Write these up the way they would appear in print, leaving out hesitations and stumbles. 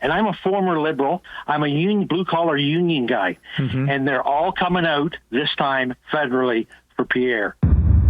And I'm a former liberal. I'm a union, blue-collar union guy. And they're all coming out this time federally for Pierre.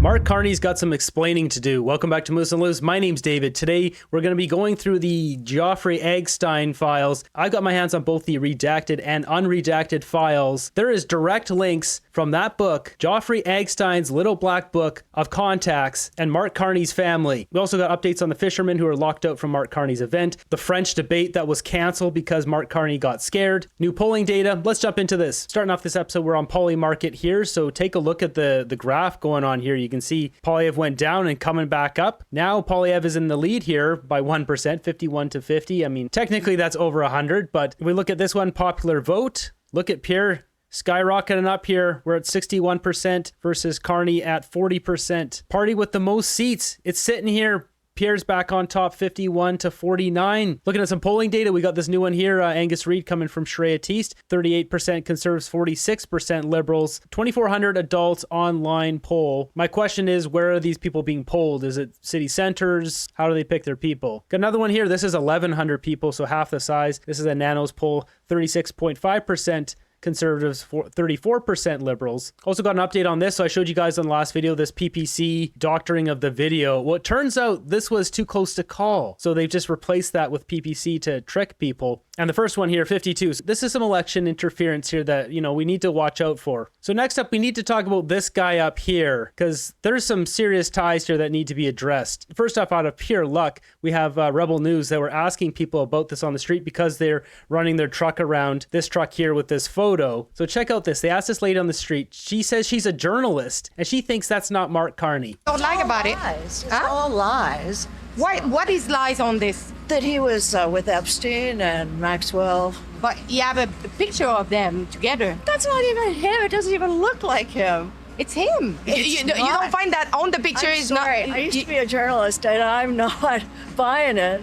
Mark Carney's got some explaining to do. Welcome back to Moose and Loose. My name's David. Today, we're going to be going through the Geoffrey Epstein files. I've got my hands on both the redacted and unredacted files. There is direct links from that book, Geoffrey Epstein's Little Black Book of Contacts, and Mark Carney's family. We also got updates on the fishermen who were locked out from Mark Carney's event, the French debate that was canceled because Mark Carney got scared, new polling data. Let's jump into this. Starting off this episode, we're on Poilievre here, so take a look at the graph going on here. You can see Poilievre went down and coming back up. Now Poilievre is in the lead here by 1%, 51 to 50. I mean, technically that's over 100, but if we look at this one, popular vote, look at Pierre skyrocketing up here. We're at 61% versus Carney at 40%. Party with the most seats. It's sitting here. Pierre's back on top, 51 to 49. Looking at some polling data, we got this new one here. Angus Reid coming from Shreya-Teast, 38% Conservatives, 46% Liberals, 2,400 adults online poll. My question is, where are these people being polled? Is it city centers? How do they pick their people? Got another one here. This is 1,100 people, so half the size. This is a Nanos poll, 36.5% Conservatives, 34% Liberals. Also got an update on this. So I showed you guys in the last video, this PPC doctoring of the video. Well, it turns out this was too close to call. So they've just replaced that with PPC to trick people. And the first one here, 52. So this is some election interference here that, we need to watch out for. So next up, we need to talk about this guy up here, because there's some serious ties here that need to be addressed. First off, out of pure luck, we have Rebel News that were asking people about this on the street because they're running their truck around this truck here with this photo. So check out this. They asked this lady on the street. She says she's a journalist, and she thinks that's not Mark Carney. Don't like about it. It's all lies. What is lies on this? That he was with Epstein and Maxwell. But you have a picture of them together. That's not even him. It doesn't even look like him. It's him. You don't find that on the picture? I'm sorry. I used to be a journalist, and I'm not buying it.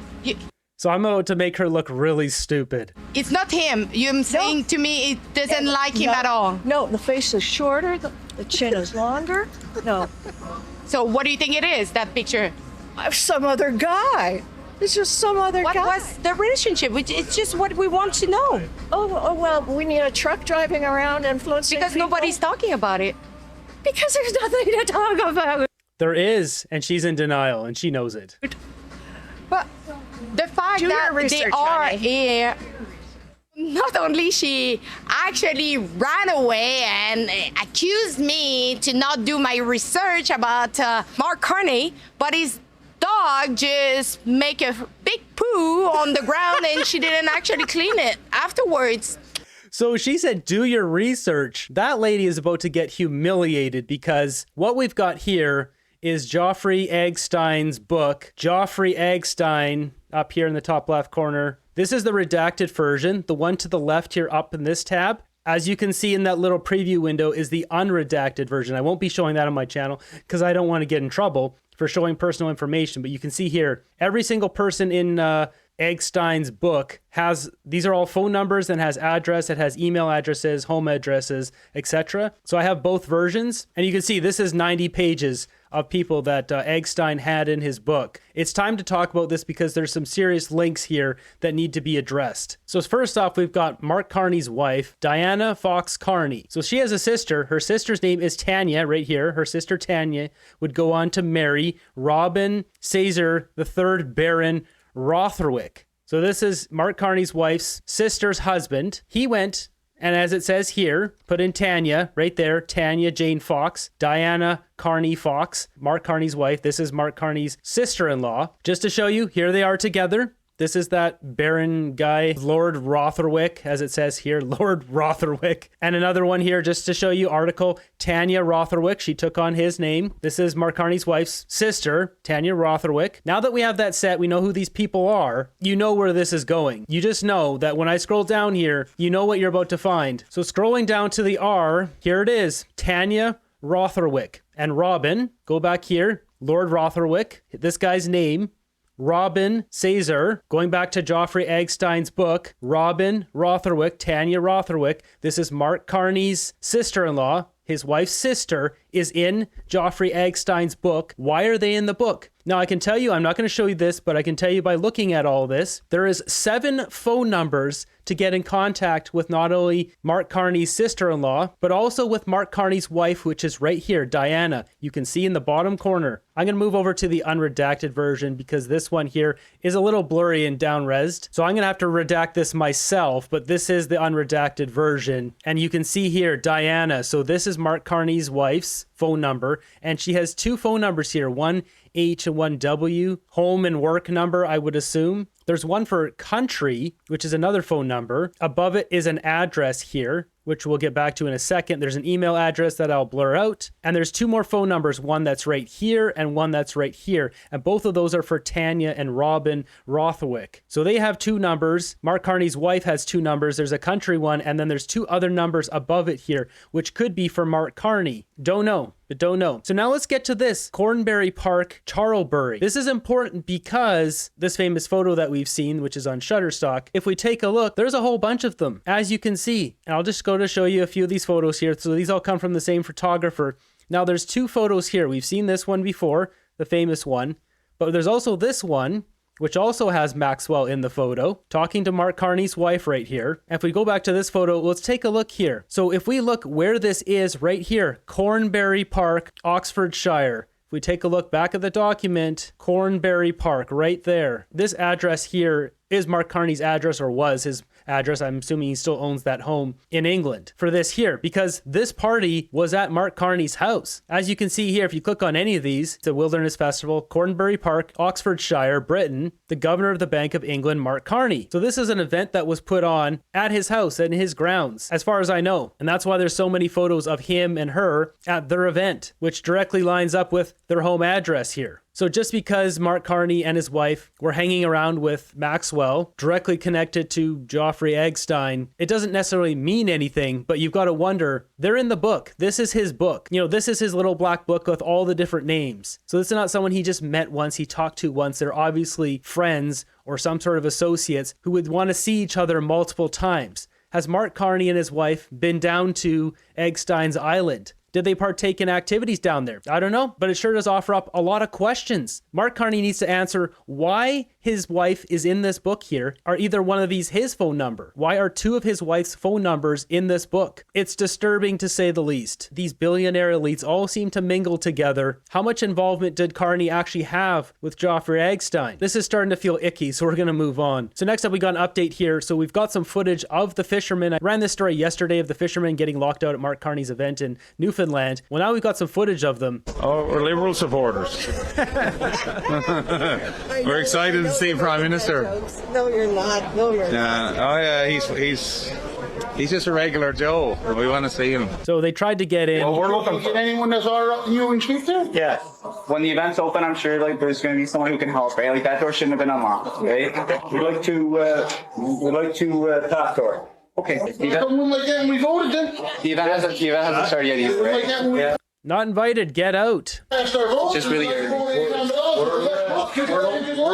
So I'm about to make her look really stupid. It's not him. You're saying to me it doesn't like him at all. No, the face is shorter. The chin is longer. No. So what do you think it is, that picture? Some other guy. It's just some other guy. What was the relationship? It's just what we want to know. Oh, well, we need a truck driving around influencing Because people. nobody's talking about it. Because there's nothing to talk about. There is, and she's in denial, and she knows it. But the fact that they are here, not only she actually ran away and accused me to not do my research about Mark Carney, but his dog just make a big poo on the ground and she didn't actually clean it afterwards. So she said, do your research. That lady is about to get humiliated because what we've got here is Geoffrey Epstein's book, Geoffrey Epstein, up here in the top left corner. This is the redacted version. The one to the left here up in this tab, as you can see in that little preview window, is the unredacted version. I won't be showing that on my channel because I don't want to get in trouble for showing personal information. But you can see here, every single person in Epstein's book has, these are all phone numbers and has address, it has email addresses, home addresses, etc. So I have both versions, and you can see this is 90 pages of people that Epstein had in his book. It's time to talk about this because there's some serious links here that need to be addressed. So first off, we've got Mark Carney's wife, Diana Fox Carney. So she has a sister. Her sister's name is Tanya, right here. Her sister Tanya would go on to marry Robin Caesar III Baron Rotherwick. So this is Mark Carney's wife's sister's husband. He went, and as it says here, put in Tanya, right there, Tanya Jane Fox, Diana Carney Fox, Mark Carney's wife. This is Mark Carney's sister-in-law. Just to show you, here they are together. This is that Baron guy, Lord Rotherwick, as it says here, Lord Rotherwick. And another one here, just to show you, article, Tanya Rotherwick. She took on his name. This is Mark Carney's wife's sister, Tanya Rotherwick. Now that we have that set, we know who these people are. You know where this is going. You just know that when I scroll down here, you know what you're about to find. So scrolling down to the R, here it is, Tanya Rotherwick. And Robin, go back here, Lord Rotherwick, this guy's name, Robin Caesar, going back to Geoffrey Epstein's book, Robin Rotherwick, Tanya Rotherwick. This is Mark Carney's sister-in-law, his wife's sister is in Joffrey Eggstein's book. Why are they in the book? Now, I can tell you, I'm not going to show you this, but I can tell you by looking at all this, there is 7 phone numbers to get in contact with not only Mark Carney's sister-in-law, but also with Mark Carney's wife, which is right here, Diana. You can see in the bottom corner. I'm going to move over to the unredacted version because this one here is a little blurry and down-resed. So I'm going to have to redact this myself, but this is the unredacted version. And you can see here, Diana. So this is Mark Carney's wife's phone number, and she has 2 phone numbers here, one H and one W, home and work number, I would assume. There's one for country, which is another phone number. Above it is an address here, which we'll get back to in a second. There's an email address that I'll blur out. And there's 2 more phone numbers, one that's right here and one that's right here. And both of those are for Tanya and Robin Rothwick. So they have 2 numbers. Mark Carney's wife has 2 numbers. There's a country one, and then there's 2 other numbers above it here, which could be for Mark Carney. Don't know. But don't know. So now let's get to this. Cornbury Park, Charlbury. This is important because this famous photo that we've seen, which is on Shutterstock, if we take a look, there's a whole bunch of them, as you can see. And I'll just go to show you a few of these photos here. So these all come from the same photographer. Now there's 2 photos here. We've seen this one before, the famous one. But there's also this one, which also has Maxwell in the photo, talking to Mark Carney's wife right here. And if we go back to this photo, let's take a look here. So if we look where this is right here, Cornbury Park, Oxfordshire. If we take a look back at the document, Cornbury Park right there. This address here is Mark Carney's address, or was his address. I'm assuming he still owns that home in England for this here, because this party was at Mark Carney's house. As you can see here, if you click on any of these, it's a Wilderness Festival, Cornbury Park, Oxfordshire, Britain, the governor of the Bank of England, Mark Carney. So this is an event that was put on at his house and his grounds, as far as I know. And that's why there's so many photos of him and her at their event, which directly lines up with their home address here. So just because Mark Carney and his wife were hanging around with Maxwell, directly connected to Joffrey Eggstein, it doesn't necessarily mean anything, but you've got to wonder, they're in the book. This is his book. You know, this is his little black book with all the different names. So this is not someone he just met once, he talked to once. They're obviously friends or some sort of associates who would want to see each other multiple times. Has Mark Carney and his wife been down to Eggstein's Island? Did they partake in activities down there? I don't know, but it sure does offer up a lot of questions. Mark Carney needs to answer why his wife is in this book here. Are either one of these his phone number? Why are 2 of his wife's phone numbers in this book? It's disturbing to say the least. These billionaire elites all seem to mingle together. How much involvement did Carney actually have with Joffrey Eggstein? This is starting to feel icky, so we're going to move on. So next up, we got an update here. So we've got some footage of the fishermen. I ran this story yesterday of the fishermen getting locked out at Mark Carney's event in Newfoundland. Well, now we've got some footage of them. Oh, we're Liberal supporters. We're excited to see Prime Minister. No, you're not. No, you're not. Oh, yeah, he's just a regular Joe. We want to see him. So they tried to get in. Well, we're looking for anyone that's all right, you and speak to? Yeah. When the event's open, I'm sure like there's going to be someone who can help, right? Like that door shouldn't have been unlocked, right? We'd like to talk to her. Okay. Like that when we voted then? The event hasn't started yet either, Like right? that when we Not invited, get out. passed our vote? Just really We're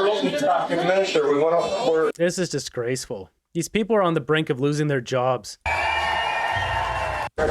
looking to talk to the minister. We want to. This is disgraceful. These people are on the brink of losing their jobs. So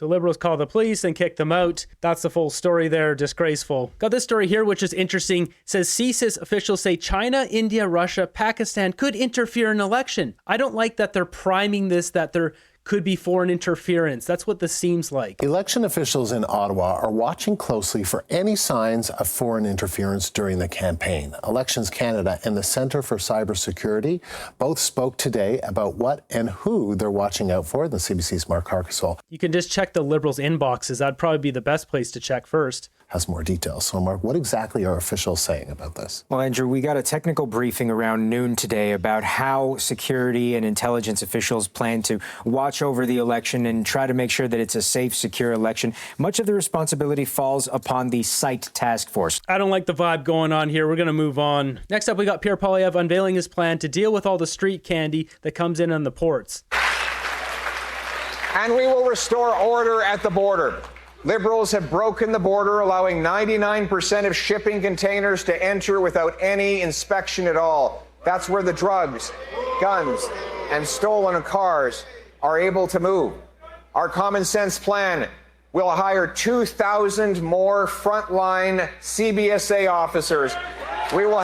Liberals call the police and kick them out. That's the full story there. Disgraceful. Got this story here, which is interesting. It says CSIS officials say China, India, Russia, Pakistan could interfere in election. I don't like that they're priming this, that there could be foreign interference. That's what this seems like. Election officials in Ottawa are watching closely for any signs of foreign interference during the campaign. Elections Canada and the Centre for Cybersecurity both spoke today about what and who they're watching out for. The CBC's Mark Harkisol You can just check the Liberals' inboxes. That'd probably be the best place to check first. has more details. So, Mark, what exactly are officials saying about this? Well, Andrew, we got a technical briefing around noon today about how security and intelligence officials plan to watch over the election and try to make sure that it's a safe, secure election. Much of the responsibility falls upon the site task force. I don't like the vibe going on here. We're going to move on. Next up, we got Pierre Poilievre unveiling his plan to deal with all the street candy that comes in on the ports. And we will restore order at the border. Liberals have broken the border, allowing 99% of shipping containers to enter without any inspection at all. That's where the drugs, guns, and stolen cars are able to move. Our common sense plan We'll hire 2,000 more frontline CBSA officers. We will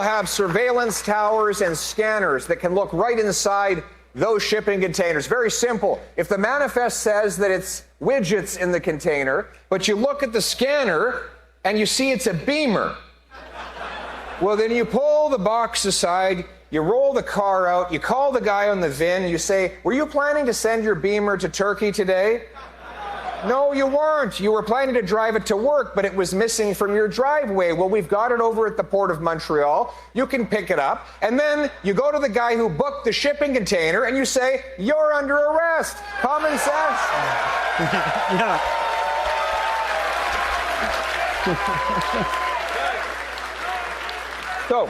have surveillance towers and scanners that can look right inside those shipping containers. Very simple. If the manifest says that it's widgets in the container, but you look at the scanner and you see it's a beamer, well, then you pull the box aside, you roll the car out, you call the guy on the VIN, you say, were you planning to send your beamer to Turkey today? No, you weren't. You were planning to drive it to work, but it was missing from your driveway. Well, we've got it over at the Port of Montreal. You can pick it up. And then you go to the guy who booked the shipping container and you say, you're under arrest. Common sense. Yeah. So,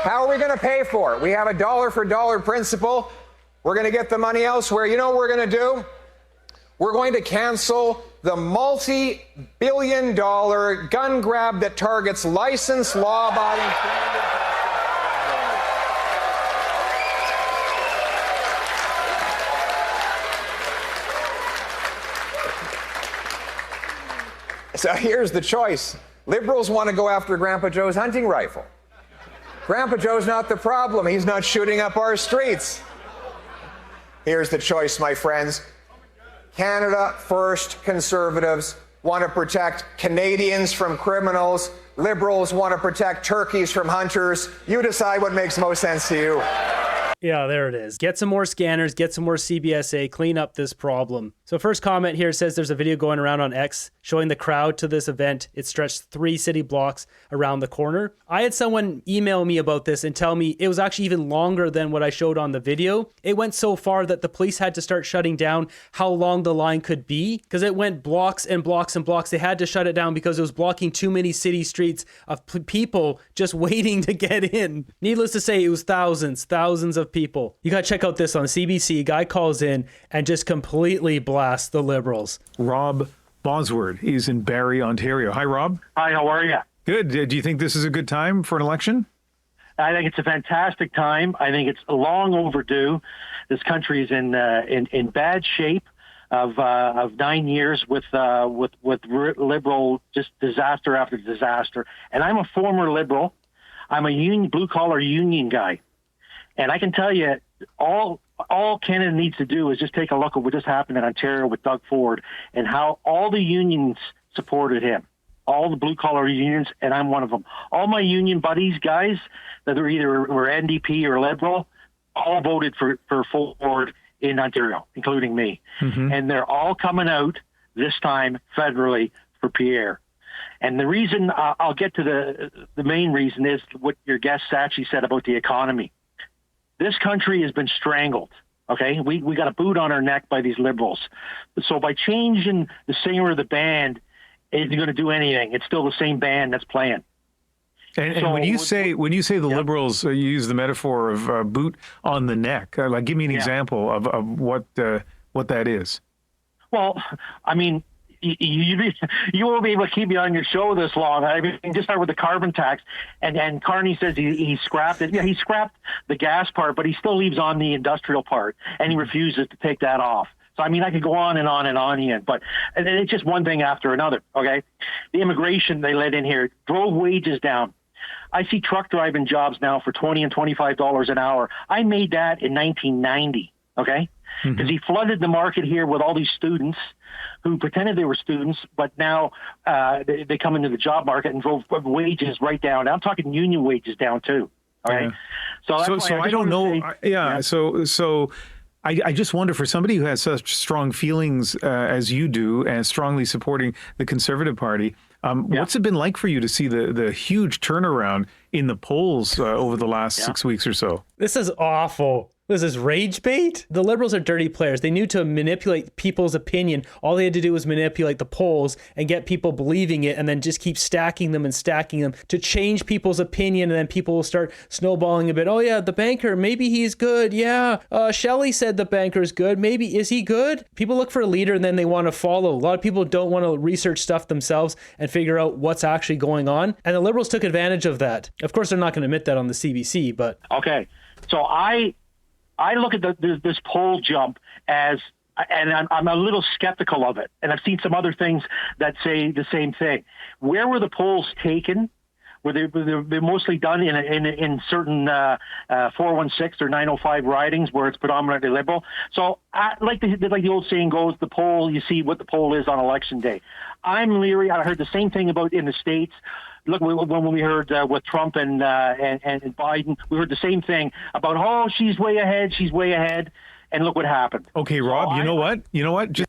how are we going to pay for it? We have a dollar for dollar principle. We're going to get the money elsewhere. You know what we're going to do? We're going to cancel the multi-billion-dollar gun grab that targets licensed, law-abiding Canadians. So here's the choice. Liberals want to go after Grandpa Joe's hunting rifle. Grandpa Joe's not the problem. He's not shooting up our streets. Here's the choice, my friends. Canada First Conservatives want to protect Canadians from criminals. Liberals want to protect turkeys from hunters. You decide what makes most sense to you. Yeah, there it is. Get some more scanners, get some more CBSA, clean up this problem. So first comment here says there's a video going around on X showing the crowd to this event. It stretched 3 city blocks around the corner. I had someone email me about this and tell me it was actually even longer than what I showed on the video. It went so far that the police had to start shutting down how long the line could be because it went blocks and blocks and blocks. They had to shut it down because it was blocking too many city streets of people just waiting to get in. Needless to say, it was thousands of people. You gotta check out this on CBC. A guy calls in and just completely blasts the Liberals. Rob Bosworth, he's in Barrie, Ontario. Hi, Rob. Hi, how are you? Good. Do you think this is a good time for an election? I think it's a fantastic time. I think it's long overdue. This country is in bad shape of 9 years with Liberal just disaster after disaster. And I'm a former Liberal. I'm a blue collar union guy. And I can tell you, all Canada needs to do is just take a look at what just happened in Ontario with Doug Ford and how all the unions supported him, all the blue-collar unions, and I'm one of them. All my union buddies, guys, that were NDP or Liberal, all voted for Ford in Ontario, including me. Mm-hmm. And they're all coming out this time federally for Pierre. And the reason, I'll get to the main reason, is what your guest Sachi said about the economy. This country has been strangled, okay? We got a boot on our neck by these Liberals. So by changing the singer of the band, it isn't going to do anything. It's still the same band that's playing. And when you say the Liberals, you use the metaphor of boot on the neck. Like, give me an example of what that is. Well, I mean, you won't be able to keep me on your show this long. I mean, just start with the carbon tax. And Carney says he scrapped it. Yeah, he scrapped the gas part, but he still leaves on the industrial part, and he refuses to take that off. So, I mean, I could go on and on and on here, but it's just one thing after another, okay? The immigration they let in here drove wages down. I see truck driving jobs now for $20 and $25 an hour. I made that in 1990, okay? Because he flooded the market here with all these students who pretended they were students, but now they come into the job market and drove wages right down. I'm talking union wages down too. All right. Yeah. So I don't know. So I just wonder, for somebody who has such strong feelings as you do and strongly supporting the Conservative Party, what's it been like for you to see the huge turnaround in the polls over the last 6 weeks or so? This is awful. This is rage bait? The Liberals are dirty players. They knew to manipulate people's opinion. All they had to do was manipulate the polls and get people believing it, and then just keep stacking them to change people's opinion, and then people will start snowballing a bit. Oh yeah, the banker, maybe he's good. Yeah, Shelley said the banker's good. Maybe, is he good? People look for a leader and then they want to follow. A lot of people don't want to research stuff themselves and figure out what's actually going on. And the Liberals took advantage of that. Of course, they're not going to admit that on the CBC, but... Okay, so I I look at this poll jump as, and I'm a little skeptical of it. And I've seen some other things that say the same thing. Where were the polls taken? Were they mostly done in certain 416 or 905 ridings where it's predominantly Liberal? So, like the old saying goes, the poll, you see what the poll is on election day. I'm leery. I heard the same thing about in the States. Look, when we heard with Trump and Biden, we heard the same thing about, oh, she's way ahead, and look what happened. Okay, Rob, so you know what? Just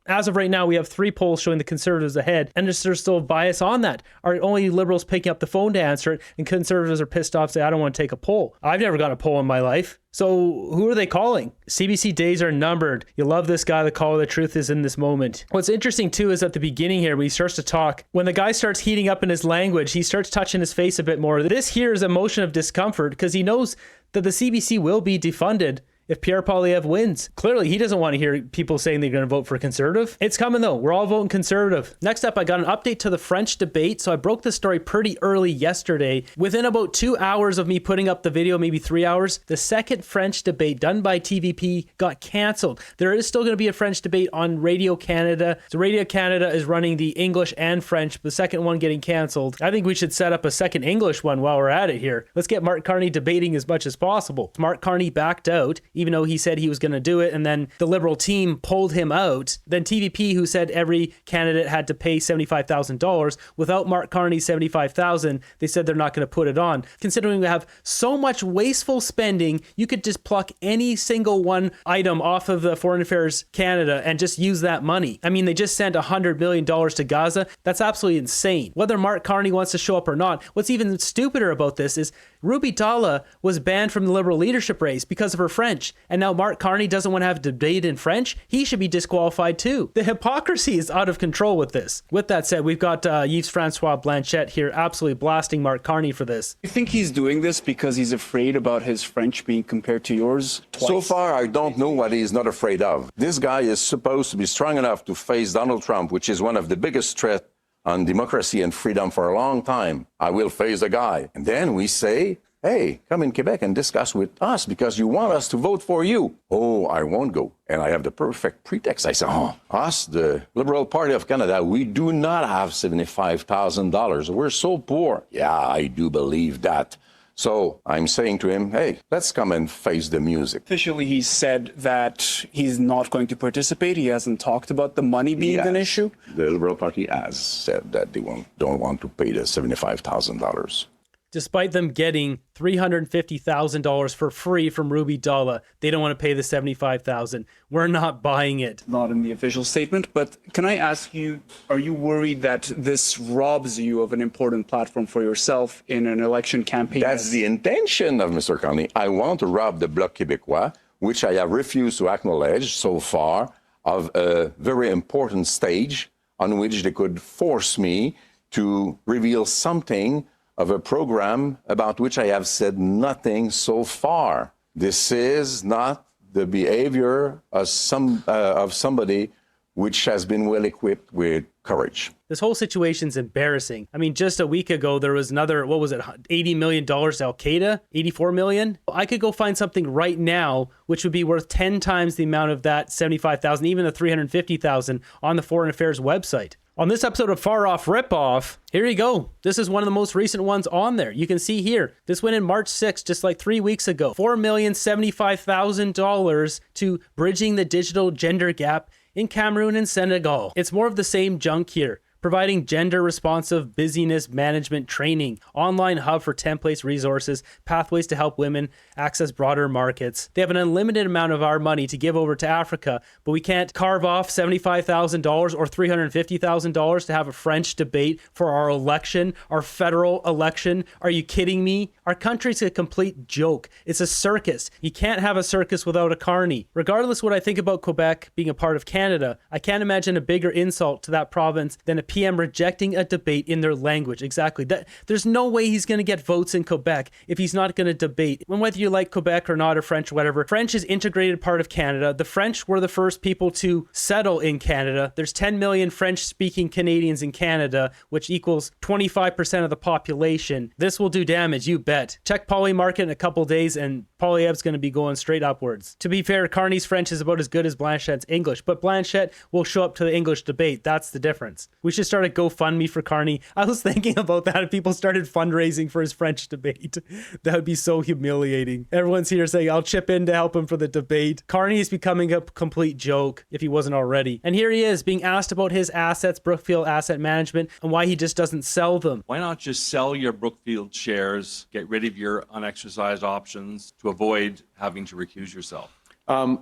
As of right now, we have 3 polls showing the Conservatives ahead, and there's still bias on that. Are only Liberals picking up the phone to answer it, and Conservatives are pissed off, say, I don't want to take a poll. I've never got a poll in my life. So who are they calling? CBC days are numbered. You love this guy. The call of the truth is in this moment. What's interesting too is at the beginning here, when he starts to talk, when the guy starts heating up in his language, he starts touching his face a bit more. This here is a motion of discomfort because he knows that the CBC will be defunded if Pierre Poilievre wins. Clearly, he doesn't want to hear people saying they're going to vote for Conservative. It's coming, though. We're all voting Conservative. Next up, I got an update to the French debate. So I broke this story pretty early yesterday. Within about 2 hours of me putting up the video, maybe 3 hours, the second French debate done by TVP got canceled. There is still going to be a French debate on Radio Canada. So Radio Canada is running the English and French, the second one getting canceled. I think we should set up a second English one while we're at it here. Let's get Mark Carney debating as much as possible. Mark Carney backed out, even though he said he was going to do it, and then the Liberal team pulled him out. Then TVP, who said every candidate had to pay $75,000, without Mark Carney's $75,000, they said they're not going to put it on. Considering we have so much wasteful spending, you could just pluck any single one item off of the Foreign Affairs Canada and just use that money. I mean, they just sent $100 million to Gaza. That's absolutely insane. Whether Mark Carney wants to show up or not, what's even stupider about this is Ruby Dalla was banned from the Liberal leadership race because of her French, and now Mark Carney doesn't want to have a debate in French. He should be disqualified too. The hypocrisy is out of control with this. With that said, we've got Yves-Francois Blanchette here absolutely blasting Mark Carney for this. You think he's doing this because he's afraid about his French being compared to yours twice? So far, I don't know what he's not afraid of. This guy is supposed to be strong enough to face Donald Trump, which is one of the biggest threats on democracy and freedom for a long time. I will face the guy. And then we say, hey, come in Quebec and discuss with us because you want us to vote for you. Oh, I won't go. And I have the perfect pretext. I say, us, the Liberal Party of Canada, we do not have $75,000. We're so poor. Yeah, I do believe that. So I'm saying to him, hey, let's come and face the music. Officially, he said that he's not going to participate. He hasn't talked about the money being an issue. The Liberal Party has said that they don't want to pay the $75,000. Despite them getting $350,000 for free from Ruby Dalla, they don't want to pay the $75,000. We're not buying it. Not in the official statement, but can I ask you, are you worried that this robs you of an important platform for yourself in an election campaign? That's the intention of Mr. Carney. I want to rob the Bloc Québécois, which I have refused to acknowledge so far, of a very important stage on which they could force me to reveal something of a program about which I have said nothing so far. This is not the behavior of somebody which has been well equipped with courage. This whole situation's embarrassing. I mean, just a week ago, there was another, what was it, $80 million to Al-Qaeda? $84 million? I could go find something right now which would be worth 10 times the amount of that $75,000, even the $350,000 on the Foreign Affairs website. On this episode of Far Off Ripoff, here you go. This is one of the most recent ones on there. You can see here, this went in March 6th, just like 3 weeks ago. $4,075,000 to bridging the digital gender gap in Cameroon and Senegal. It's more of the same junk here. Providing gender-responsive busyness management training, online hub for templates, resources, pathways to help women access broader markets. They have an unlimited amount of our money to give over to Africa, but we can't carve off $75,000 or $350,000 to have a French debate for our election, our federal election. Are you kidding me? Our country's a complete joke. It's a circus. You can't have a circus without a Carney. Regardless what I think about Quebec being a part of Canada, I can't imagine a bigger insult to that province than a PM rejecting a debate in their language. Exactly. There's no way he's going to get votes in Quebec if he's not going to debate. And whether you like Quebec or not, or French or whatever, French is integrated part of Canada. The French were the first people to settle in Canada. There's 10 million French-speaking Canadians in Canada, which equals 25% of the population. This will do damage, you bet. Check Polymarket in a couple days and Poilievre's going to be going straight upwards. To be fair, Carney's French is about as good as Blanchet's English, but Blanchet will show up to the English debate. That's the difference. We should start a GoFundMe for Carney. I was thinking about that if people started fundraising for his French debate. That would be so humiliating. Everyone's here saying, I'll chip in to help him for the debate. Carney is becoming a complete joke if he wasn't already. And here he is being asked about his assets, Brookfield Asset Management, and why he just doesn't sell them. Why not just sell your Brookfield shares, get rid of your unexercised options to avoid having to recuse yourself? A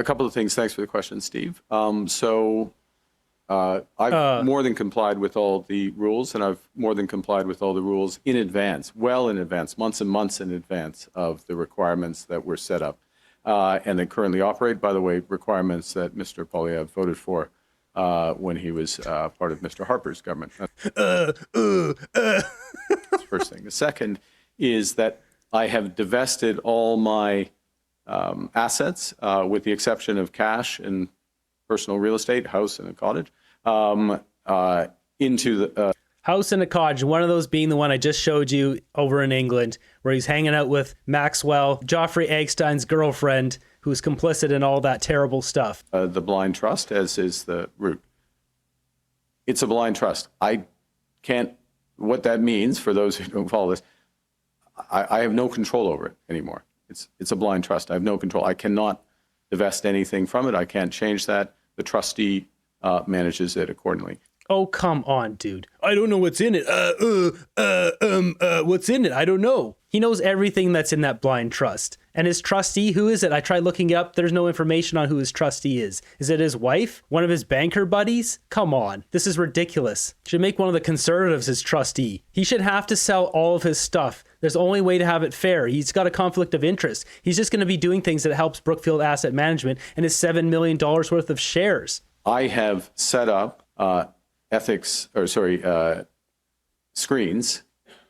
couple of things. Thanks for the question, Steve. I've more than complied with all the rules, and I've more than complied with all the rules in advance, well in advance, months and months in advance of the requirements that were set up and that currently operate. By the way, requirements that Mr. Poilievre voted for when he was part of Mr. Harper's government. That's the first thing. The second is that I have divested all my assets, with the exception of cash and personal real estate, house and a cottage, into the house and a cottage, one of those being the one I just showed you over in England, where he's hanging out with Maxwell, Joffrey Eggstein's girlfriend, who's complicit in all that terrible stuff. The blind trust, as is the root. It's a blind trust. I can't, what that means for those who don't follow this, I have no control over it anymore. It's a blind trust. I have no control. I cannot divest anything from it. I can't change that. The trustee manages it accordingly. Oh, come on, dude. I don't know what's in it. What's in it? I don't know. He knows everything that's in that blind trust. And his trustee, who is it? I tried looking up. There's no information on who his trustee is. Is it his wife? One of his banker buddies? Come on. This is ridiculous. Should make one of the conservatives his trustee. He should have to sell all of his stuff. There's only way to have it fair. He's got a conflict of interest. He's just going to be doing things that helps Brookfield Asset Management and his $7 million worth of shares. I have set up screens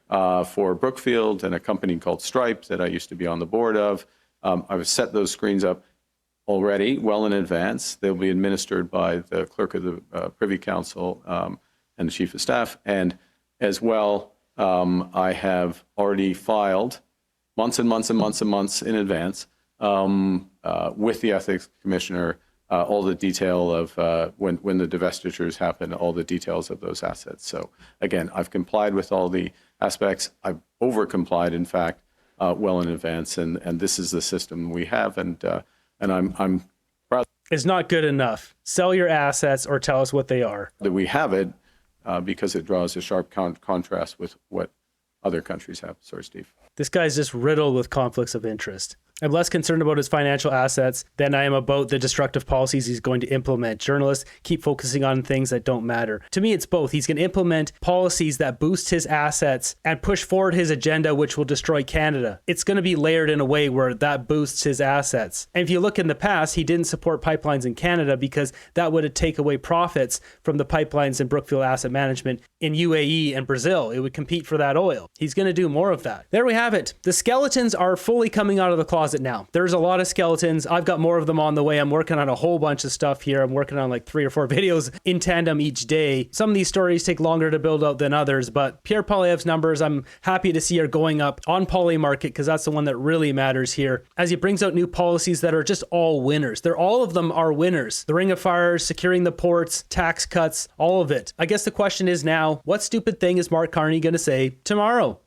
for Brookfield and a company called Stripe that I used to be on the board of. I've set those screens up already well in advance. They'll be administered by the clerk of the Privy Council and the Chief of Staff. And as well, I have already filed months and months and months and months in advance with the Ethics Commissioner all the detail of when the divestitures happen, all the details of those assets. So again, I've complied with all the aspects. I've over-complied, in fact, well in advance, and this is the system we have, and I'm proud. It's not good enough. Sell your assets or tell us what they are. That we have it because it draws a sharp contrast with what other countries have. Sorry, Steve. This guy's just riddled with conflicts of interest. I'm less concerned about his financial assets than I am about the destructive policies he's going to implement. Journalists keep focusing on things that don't matter. To me, it's both. He's going to implement policies that boost his assets and push forward his agenda, which will destroy Canada. It's going to be layered in a way where that boosts his assets. And if you look in the past, he didn't support pipelines in Canada because that would take away profits from the pipelines in Brookfield Asset Management in UAE and Brazil. It would compete for that oil. He's going to do more of that. There we have it. The skeletons are fully coming out of the closet now. There's a lot of skeletons. I've got more of them on the way. I'm working on a whole bunch of stuff here. I'm working on like 3 or 4 videos in tandem each day. Some of these stories take longer to build out than others, but Pierre Poilievre's numbers, I'm happy to see are going up on Polymarket because that's the one that really matters here as he brings out new policies that are just all winners. All of them are winners. The Ring of Fire, securing the ports, tax cuts, all of it. I guess the question is now, what stupid thing is Mark Carney going to say tomorrow?